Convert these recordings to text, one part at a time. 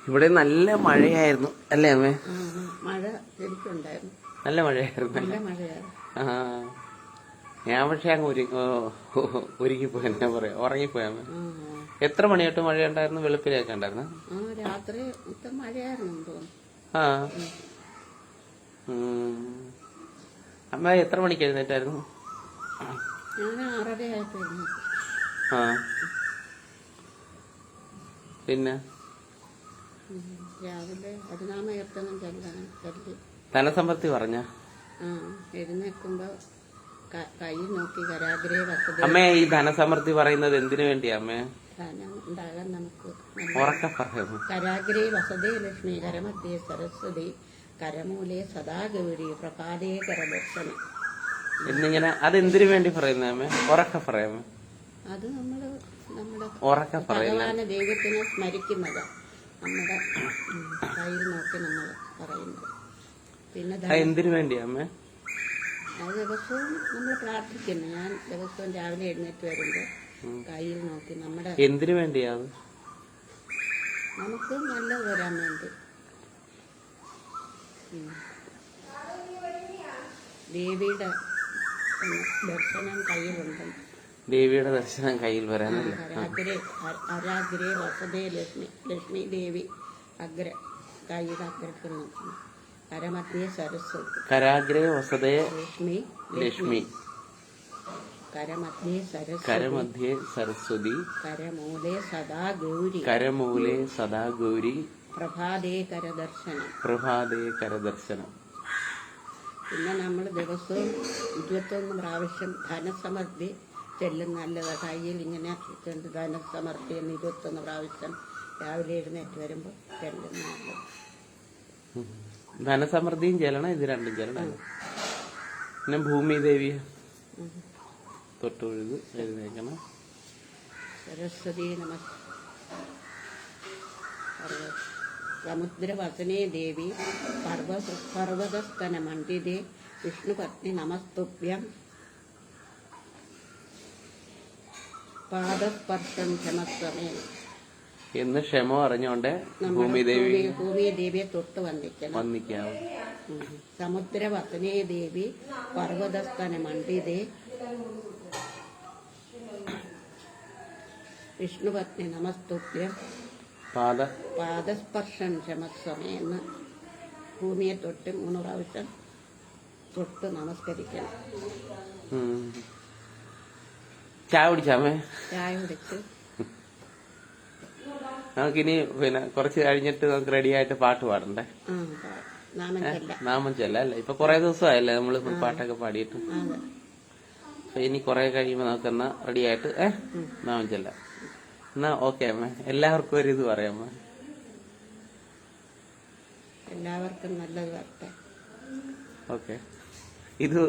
ഇവിടെ നല്ല മഴയായിരുന്നു അല്ലേ അമ്മേ? മഴ ശരിക്കുണ്ടായിരുന്നു. നല്ല മഴയായിരുന്നു. നല്ല മഴയായിരുന്നു. ഞാൻ പക്ഷെ അങ്ങ് ഒരുങ്ങിപ്പോയി, എന്നാ പറയാ, ഉറങ്ങിപ്പോയാമേ. എത്ര മണി തൊട്ട് മഴയുണ്ടായിരുന്നു? വെളുപ്പിലൊക്കെ ഉണ്ടായിരുന്നു. രാത്രി മൊത്തം മഴയായിരുന്നു തോന്നുന്നു. അമ്മ എത്ര മണിക്ക് എഴുന്നേറ്റായിരുന്നു? ഞാൻ 6:30 ആയപ്പോ എഴുന്നേറ്റു. പിന്നെ രാവിലെ ഹരിനാമകീർത്തനം ചൊല്ലി ധനസമ്പത്തി പറഞ്ഞ എഴുന്നേൽക്കുമ്പോ കൈ നോക്കി കരാഗ്രേ വസതി. അമ്മേ, ഈ ധനസമൃദ്ധി പറയുന്നത് എന്തിനു വേണ്ടിയാ അമ്മേ? ധനം ഉണ്ടാകാൻ നമുക്ക്. ഉറക്കെ പറയുന്നു. കരാഗ്രേ വസതേ ലക്ഷ്മി കരമധ്യേ സരസ്വതി കരമൂലേ സദാ ഗൗരി പ്രഭാതേ കരദർശനം എന്നിങ്ങനെ അതെന്തിനു വേണ്ടി പറയുന്ന അമ്മേ? ഉറക്കെ പറയാമേ. അത് നമ്മുടെ ഭഗവാനെ ദൈവത്തിനെ സ്മരിക്കുന്നത്, നമ്മുടെ കയ്യിൽ നോക്കി നമ്മൾ പറയുന്നത്. പിന്നെ എന്തിനു വേണ്ടിയാ അമ്മേ? അത് ദിവസവും നമ്മൾ പ്രാർത്ഥിക്കുന്നു. ഞാൻ ദിവസവും രാവിലെ എഴുന്നേറ്റ് വരുമ്പോ കയ്യിൽ നോക്കി നമ്മുടെ എന്തിനു വേണ്ടിയാ? നമുക്ക് നല്ലത് വരാൻ വേണ്ടി. ദേവിയുടെ ദർശനം കയ്യിലുണ്ട്. ദേവിയുടെ ദർശനം കയ്യിൽ വരാനല്ലേ? അരാഗ്രേ വസതേ ലക്ഷ്മി ദേവി അഗ്ര കയ്യുടെ അഗ്രത്തിൽ നോക്കുന്നു. കരമധ്യേ സരസ്വതി കരാഗ്രേ വസതേ ലക്ഷ്മി കരമധ്യേ സരസ്വതി കരമൂലേ സദാ ഗൗരി പ്രഭാതേ കരദർശനം. പിന്നെ നമ്മൾ ദിവസവും 21 പ്രാവശ്യം ധനസമൃദ്ധി ചെല്ലും. നല്ലത് കയ്യിൽ ഇങ്ങനെ ധനസമൃദ്ധി എന്ന് 21 പ്രാവശ്യം രാവിലെ എഴുന്നേറ്റ് വരുമ്പോൾ ചെല്ലും. നല്ലത്. ധനസമൃദ്ധിയും ചെല്ലണം, ഇത് രണ്ടും ചെല്ലണം. പിന്നെ ഭൂമി ദേവിയെ തൊട്ടുഴുത് എഴുന്നേക്കണം. സരസ്വതി സമുദ്രവസനേ ദേവി പർവതസ്തന മണ്ഡിതേ വിഷ്ണുപത്നി നമസ്തുഭ്യം പാദസ്പർശം ക്ഷമസ്വമേ എന്ന് ക്ഷമ അറിഞ്ഞോണ്ട് ഭൂമി ദേവിയെ തൊട്ട് വന്ദിക്കാം. സമുദ്രവസനേ ദേവി പർവതസ്തന മണ്ഡിതേ വിഷ്ണുപത്നി നമസ്തുഭ്യം പാദസ്പർശം ക്ഷമസ്വമേ എന്ന് ഭൂമിയെ തൊട്ട് 3 പ്രാവശ്യം തൊട്ട് നമസ്കരിക്കണം. ചായ കുടിച്ചാമേ? ചായ കുടിച്ച് നമുക്കിനി പിന്നെ കുറച്ച് കഴിഞ്ഞിട്ട് നമുക്ക് റെഡിയായിട്ട് പാട്ട് പാടണ്ടേ? നാമം ചെല്ല അല്ലേ? ഇപ്പൊ കൊറേ ദിവസമായല്ലേ നമ്മള് പാട്ടൊക്കെ പാടിയിട്ട്. അപ്പൊ ഇനി കൊറേ കഴിയുമ്പോ നമുക്കെന്നാ റെഡിയായിട്ട് നാമം ചെല്ലാം. എന്നാ ഓക്കെ അമ്മേ, എല്ലാവർക്കും ഒരു ഇത് പറയാമേ. എല്ലാവർക്കും നല്ലത് വരട്ടെ. ഓക്കെ. ഇത്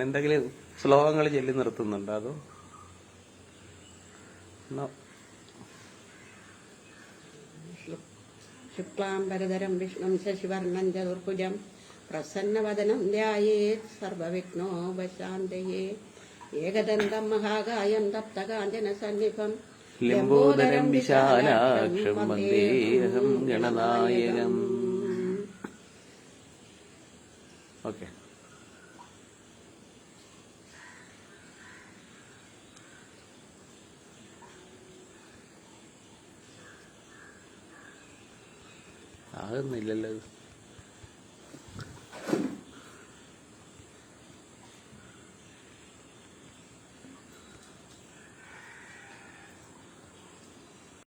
എന്തെങ്കിലും ശ്ലോകങ്ങൾ ചൊല്ലി നിർത്തുന്നുണ്ടോ? അതോ ശുക്ലാംബരധരം വിഷ്ണും ശശിവർണം ചതുർഭുജം പ്രസന്നവദനം ധ്യായേത് സർവവിഘ്നോപശാന്തയേ ഏകദന്തം മഹാകായം തപ്തകാഞ്ചന സന്നിഭം ലംബോദരം വിശാലാക്ഷം വന്ദേഹം ഗണനായകം. ഓക്കെ. ആകുന്നില്ലല്ലോ.